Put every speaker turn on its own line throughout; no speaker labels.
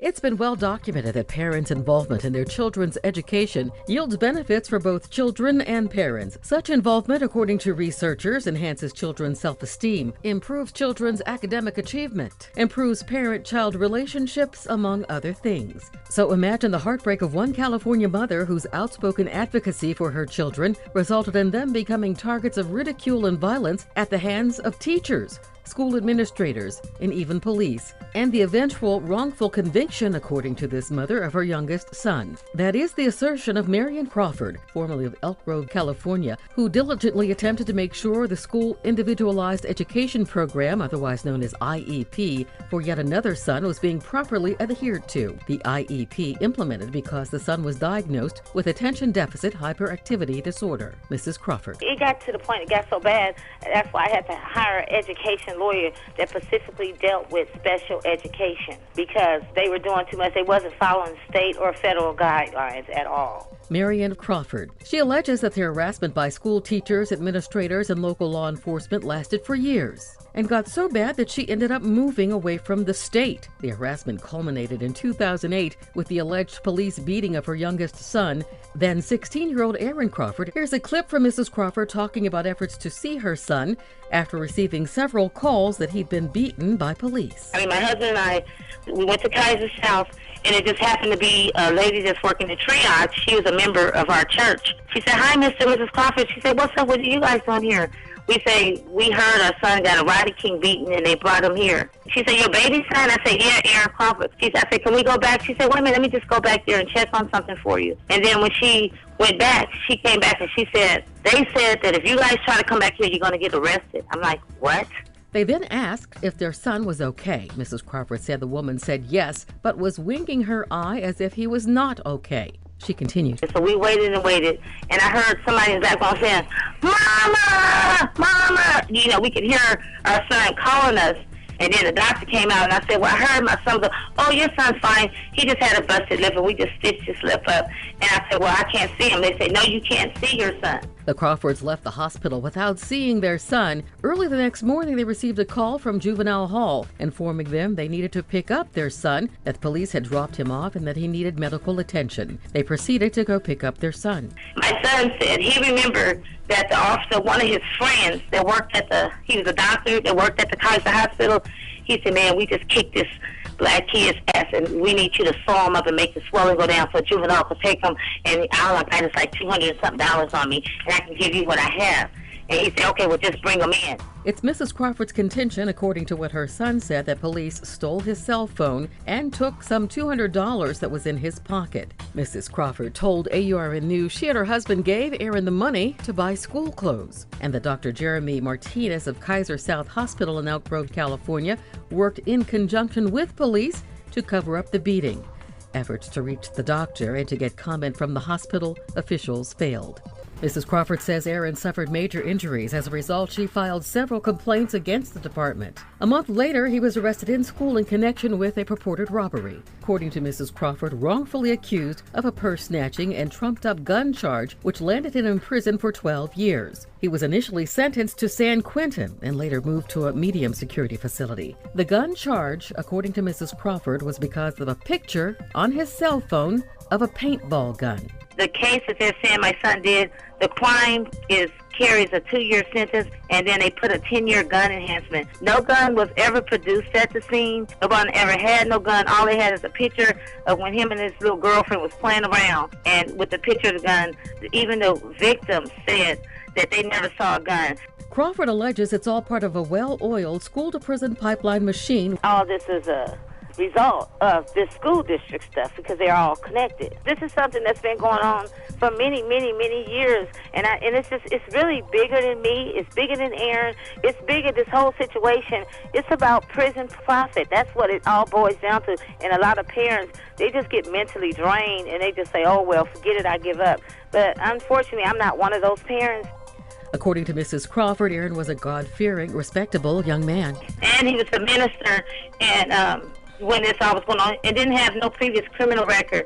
It's been well documented that parents' involvement in their children's education yields benefits for both children and parents. Such involvement, according to researchers, enhances children's self-esteem, improves children's academic achievement, improves parent-child relationships, among other things. So imagine the heartbreak of one California mother whose outspoken advocacy for her children resulted in them becoming targets of ridicule and violence at the hands of teachers, school administrators, and even police, and the eventual wrongful conviction, according to this mother, of her youngest son. That is the assertion of Marion Crawford, formerly of Elk Grove, California, who diligently attempted to make sure the school individualized education program, otherwise known as IEP, for yet another son was being properly adhered to. The IEP implemented because the son was diagnosed with attention deficit hyperactivity disorder. Mrs. Crawford.
It got to the point, it got so bad, that's why I had to hire education lawyer that specifically dealt with special education because they were doing too much. They wasn't following state or federal guidelines at all.
Marion Crawford. She alleges that the harassment by school teachers, administrators, and local law enforcement lasted for years and got so bad that she ended up moving away from the state. The harassment culminated in 2008 with the alleged police beating of her youngest son, then 16-year-old Erin Crawford. Here's a clip from Mrs. Crawford talking about efforts to see her son after receiving several calls that he'd been beaten by police.
My husband and I, we went to Kaiser's house, and it just happened to be a lady that's working the triage. She was a member of our church. She said, "Hi, Mr. and Mrs. Crawford." She said, "What's up with you guys doing here?" We say, "We heard our son got a Roddy King beaten, and they brought him here." She said, "Your baby son?" I said, "Yeah, Erin Crawford." I said, "Can we go back?" She said, "Wait a minute, let me just go back there and check on something for you." And then when she went back, she came back and she said, "They said that if you guys try to come back here, you're going to get arrested." I'm like, "What?"
They then asked if their son was okay. Mrs. Crawford said the woman said yes, but was winking her eye as if he was not okay. She continued.
So we waited and waited, and I heard somebody in the background saying, "Mama! Mama!" You know, we could hear our son calling us. And then the doctor came out, and I said, "Well, I heard my son go, oh, your son's fine. He just had a busted lip, and we just stitched his lip up." And I said, "Well, I can't see him." They said, "No, you can't see your son."
The Crawfords left the hospital without seeing their son. Early the next morning, they received a call from Juvenile Hall informing them they needed to pick up their son, that police had dropped him off, and that he needed medical attention. They proceeded to go pick up their son.
My son said he remembered that the officer, one of his friends that worked at he was a doctor that worked at the Kaiser Hospital, he said, "Man, we just kicked this black kid's ass, and we need you to sew him up and make the swelling go down so juvenile could take him, and all I got is like $200 and something on me, and I can give you what I have." And he said, "Okay, well, just bring him in."
It's Mrs. Crawford's contention, according to what her son said, that police stole his cell phone and took some $200 that was in his pocket. Mrs. Crawford told AURN News she and her husband gave Erin the money to buy school clothes, and that Dr. Jeremy Martinez of Kaiser South Hospital in Elk Grove, California, worked in conjunction with police to cover up the beating. Efforts to reach the doctor and to get comment from the hospital officials failed. Mrs. Crawford says Erin suffered major injuries. As a result, she filed several complaints against the department. A month later, he was arrested in school in connection with a purported robbery. According to Mrs. Crawford, wrongfully accused of a purse snatching and trumped-up gun charge, which landed him in prison for 12 years. He was initially sentenced to San Quentin and later moved to a medium security facility. The gun charge, according to Mrs. Crawford, was because of a picture on his cell phone of a paintball gun.
The case that they're saying my son did, the crime carries a 2-year sentence, and then they put a 10-year gun enhancement. No gun was ever produced at the scene. No one ever had no gun. All they had is a picture of when him and his little girlfriend was playing around. And with the picture of the gun, even the victim said that they never saw a gun.
Crawford alleges it's all part of a well-oiled school-to-prison pipeline machine.
All this is a result of this school district stuff because they're all connected. This is something that's been going on for many, many, many years, and it's really bigger than me. It's bigger than Erin. It's bigger. This whole situation. It's about prison profit. That's what it all boils down to. And a lot of parents, they just get mentally drained and they just say, "Oh well, forget it. I give up." But unfortunately, I'm not one of those parents.
According to Mrs. Crawford, Erin was a God-fearing, respectable young man.
And he was a minister, and when this all was going on, and didn't have no previous criminal record.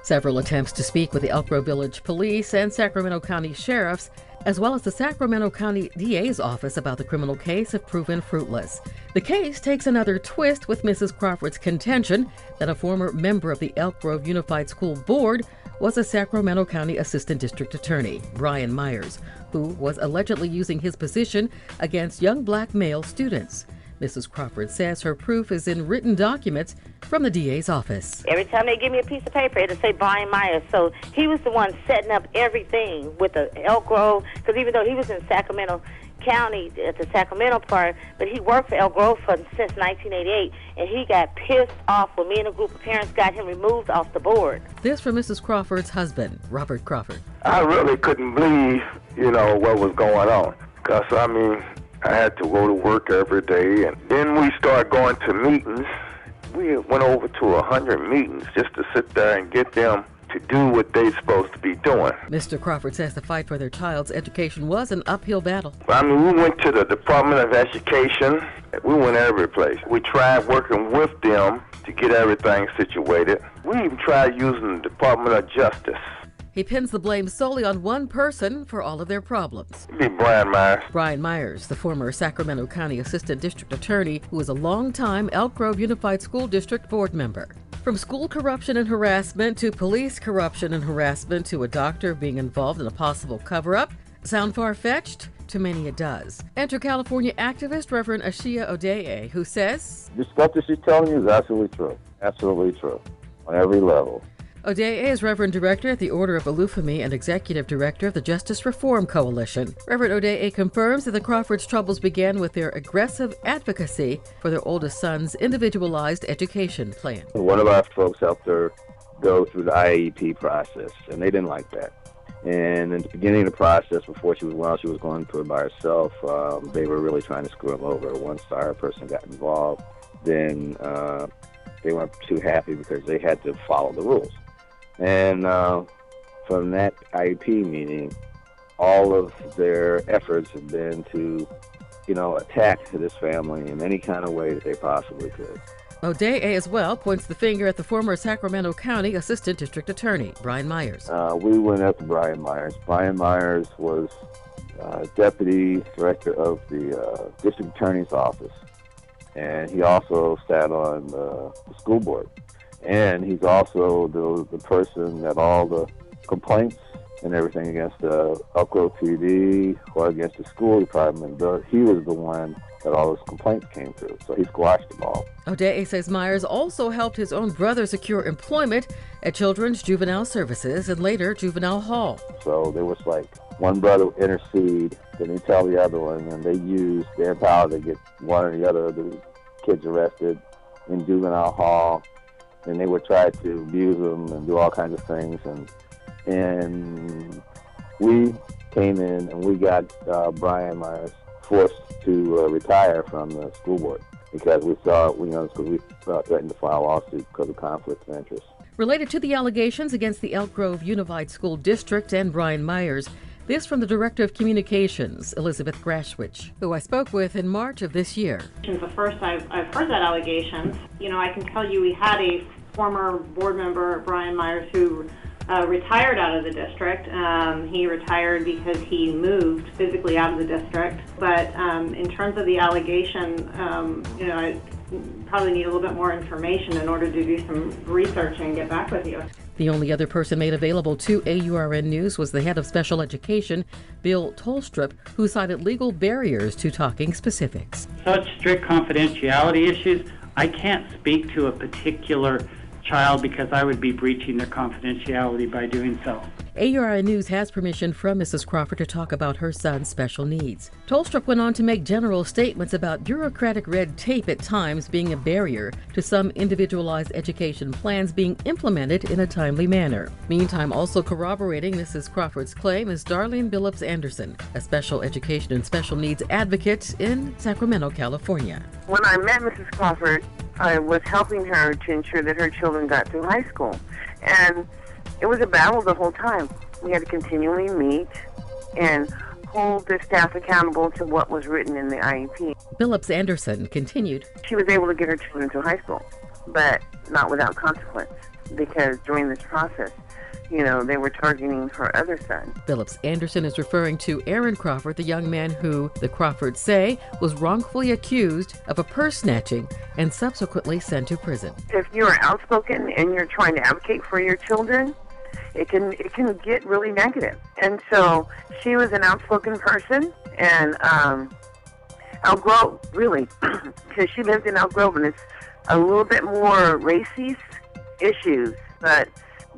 Several attempts to speak with the Elk Grove Village Police and Sacramento County Sheriffs as well as the Sacramento County DA's office about the criminal case have proven fruitless. The case takes another twist with Mrs. Crawford's contention that a former member of the Elk Grove Unified School Board was a Sacramento County Assistant District Attorney, Brian Myers, who was allegedly using his position against young black male students. Mrs. Crawford says her proof is in written documents from the DA's office.
Every time they give me a piece of paper, it'll say Brian Myers. So he was the one setting up everything with the Elk Grove, because even though he was in Sacramento County at the Sacramento part, but he worked for Elk Grove since 1988, and he got pissed off when me and a group of parents got him removed off the board.
This from Mrs. Crawford's husband, Robert Crawford.
I really couldn't believe, what was going on, because, I had to go to work every day, and then we started going to meetings. We went over to 100 meetings just to sit there and get them to do what they're supposed to be doing.
Mr. Crawford says the fight for their child's education was an uphill battle.
We went to the Department of Education. We went every place. We tried working with them to get everything situated. We even tried using the Department of Justice.
He pins the blame solely on one person for all of their problems.
It'd be Brian Myers.
Brian Myers, the former Sacramento County Assistant District Attorney, who was a longtime Elk Grove Unified School District board member. From school corruption and harassment to police corruption and harassment to a doctor being involved in a possible cover-up. Sound far-fetched? To many it does. Enter California activist Reverend Ashiya Odeye, who says,
the stuff that she's telling you is absolutely true. Absolutely true. On every level.
Odeye is Reverend Director at the Order of Olufemi and Executive Director of the Justice Reform Coalition. Reverend Odeye confirms that the Crawfords' troubles began with their aggressive advocacy for their oldest son's individualized education plan.
One of our folks helped her go through the IEP process, and they didn't like that. And in the beginning of the process, while she was going through it by herself, they were really trying to screw them over. Once our person got involved, then they weren't too happy because they had to follow the rules. And from that IEP meeting, all of their efforts have been to, attack this family in any kind of way that they possibly could.
Odeye as well points the finger at the former Sacramento County Assistant District Attorney, Brian Myers.
We went after Brian Myers. Brian Myers was Deputy Director of the District Attorney's Office, and he also sat on the school board. And he's also the person that all the complaints and everything against the Elk Grove PD or against the school department, he was the one that all those complaints came through. So he squashed them all.
Odeye says Myers also helped his own brother secure employment at Children's Juvenile Services and later Juvenile Hall.
So there was like one brother would intercede, then he'd tell the other one, and they used their power to get one or the other of the kids arrested in Juvenile Hall. And they would try to abuse them and do all kinds of things. And we came in and we got Brian Myers forced to retire from the school board because we saw, because we threatened to file a lawsuit because of conflict of interest.
Related to the allegations against the Elk Grove Unified School District and Brian Myers, this from the Director of Communications, Elizabeth Grashwich, who I spoke with in March of this year.
Since the first I've heard that allegation, I can tell you we had a former board member, Brian Myers, who retired out of the district. He retired because he moved physically out of the district. But in terms of the allegation, I probably need a little bit more information in order to do some research and get back with you.
The only other person made available to AURN News was the head of special education, Bill Tolstrup, who cited legal barriers to talking specifics.
Such strict confidentiality issues, I can't speak to a particular child because I would be breaching their confidentiality by doing so.
AURN News has permission from Mrs. Crawford to talk about her son's special needs. Tolstrup went on to make general statements about bureaucratic red tape at times being a barrier to some individualized education plans being implemented in a timely manner. Meantime, also corroborating Mrs. Crawford's claim is Darlene Billups Anderson, a special education and special needs advocate in Sacramento, California.
When I met Mrs. Crawford, I was helping her to ensure that her children got through high school. And it was a battle the whole time. We had to continually meet and hold the staff accountable to what was written in the IEP.
Billups Anderson continued.
She was able to get her children to high school, but not without consequence, because during this process, they were targeting her other son.
Phillips Anderson is referring to Erin Crawford, the young man who, the Crawfords say, was wrongfully accused of a purse snatching and subsequently sent to prison.
If you're outspoken and you're trying to advocate for your children, it can get really negative. And so she was an outspoken person, and Elk Grove, really, because she lived in Elk Grove, and it's a little bit more racist issues, but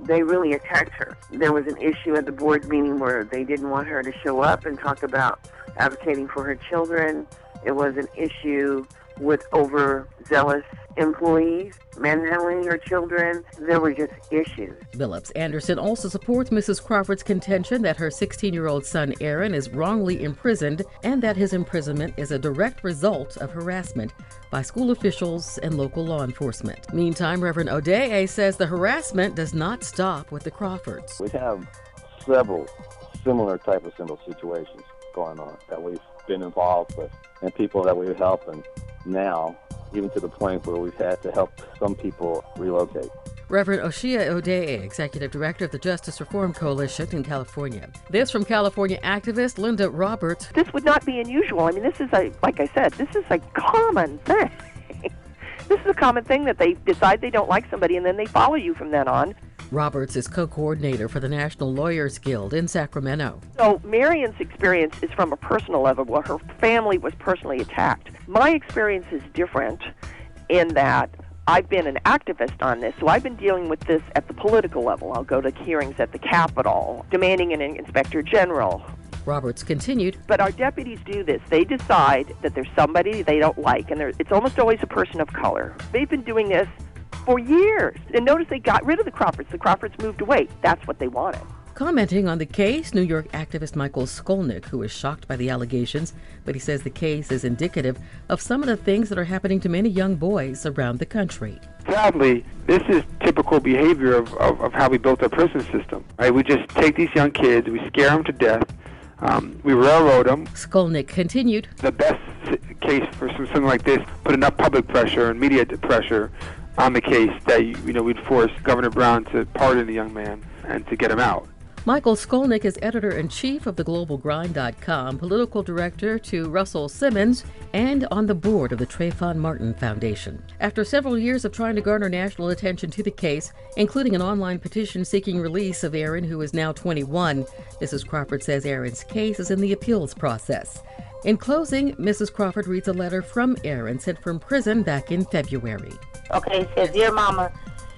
they really attacked her. There was an issue at the board meeting where they didn't want her to show up and talk about advocating for her children. It was an issue with overzealous employees manhandling her children. There were just issues.
Phillips Anderson also supports Mrs. Crawford's contention that her 16-year-old son Aaron is wrongly imprisoned and that his imprisonment is a direct result of harassment by school officials and local law enforcement. Meantime, Reverend Odeye says the harassment does not stop with the Crawfords.
We have several similar situations going on that we've been involved with, and people that we've helped, and now even to the point where we've had to help some people relocate.
Reverend Ashiya Odeye, Executive Director of the Justice Reform Coalition in California. This from California activist Linda Roberts.
This would not be unusual. I mean, this is like I said, this is a common thing. This is a common thing that they decide they don't like somebody and then they follow you from then on.
Roberts is co-coordinator for the National Lawyers Guild in Sacramento.
So Marion's experience is from a personal level where her family was personally attacked. My experience is different in that I've been an activist on this, so I've been dealing with this at the political level. I'll go to hearings at the Capitol, demanding an inspector general.
Roberts continued.
But our deputies do this. They decide that there's somebody they don't like, and it's almost always a person of color. They've been doing this for years. And notice they got rid of the Crawfords. The Crawfords moved away. That's what they wanted.
Commenting on the case, New York activist Michael Skolnick, who is shocked by the allegations, but he says the case is indicative of some of the things that are happening to many young boys around the country.
Sadly, this is typical behavior of how we built our prison system. Right? We just take these young kids, we scare them to death, we railroad them.
Skolnick continued.
The best case for something like this, put enough public pressure and media pressure on the case that we'd force Governor Brown to pardon the young man and to get him out.
Michael Skolnick is editor-in-chief of theglobalgrind.com, political director to Russell Simmons, and on the board of the Trayvon Martin Foundation. After several years of trying to garner national attention to the case, including an online petition seeking release of Aaron, who is now 21, Mrs. Crawford says Aaron's case is in the appeals process. In closing, Mrs. Crawford reads a letter from Aaron sent from prison back in February.
Okay, it says, Dear Mama,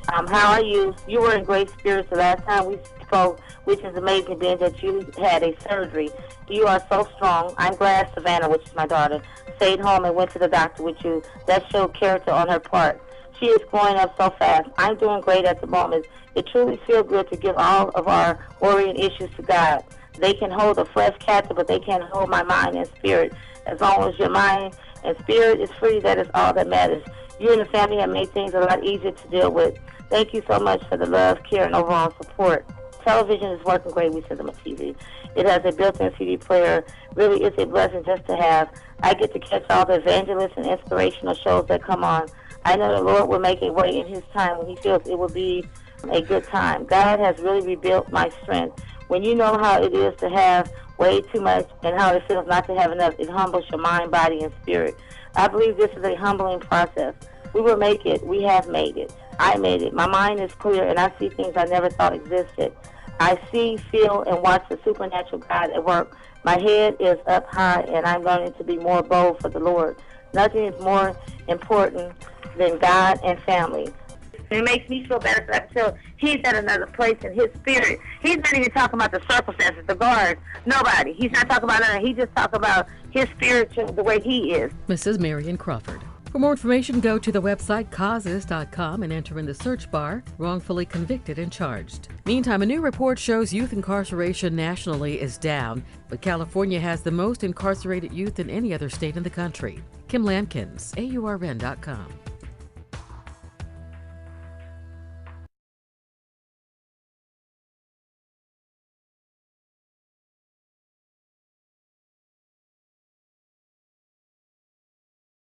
how are you? You were in great spirits the last time we spoke, which is amazing being that you had a surgery. You are so strong. I'm glad Savannah, which is my daughter, stayed home and went to the doctor with you. That showed character on her part. She is growing up so fast. I'm doing great at the moment. It truly feels good to give all of our worrying issues to God. They can hold the flesh captive, but they can't hold my mind and spirit. As long as your mind and spirit is free, that is all that matters. You and the family have made things a lot easier to deal with. Thank you so much for the love, care, and overall support. Television is working great. We send them a TV. It has a built-in CD player. Really, it's a blessing just to have. I get to catch all the evangelists and inspirational shows that come on. I know the Lord will make a way in His time when He feels it will be a good time. God has really rebuilt my strength. When you know how it is to have way too much and how it feels not to have enough, it humbles your mind, body, and spirit. I believe this is a humbling process. We will make it. We have made it. I made it. My mind is clear, and I see things I never thought existed. I see, feel, and watch the supernatural God at work. My head is up high, and I'm learning to be more bold for the Lord. Nothing is more important than God and family. It makes me feel better because I feel He's at another place in His spirit. He's not even talking about the circumstances, the guards, nobody. He's not talking about that. He just talking about His spiritual, the way He is.
Mrs. Marion Crawford. For more information, go to the website causes.com and enter in the search bar, wrongfully convicted and charged. Meantime, a new report shows youth incarceration nationally is down, but California has the most incarcerated youth than any other state in the country. Kim Lampkins, AURN.com.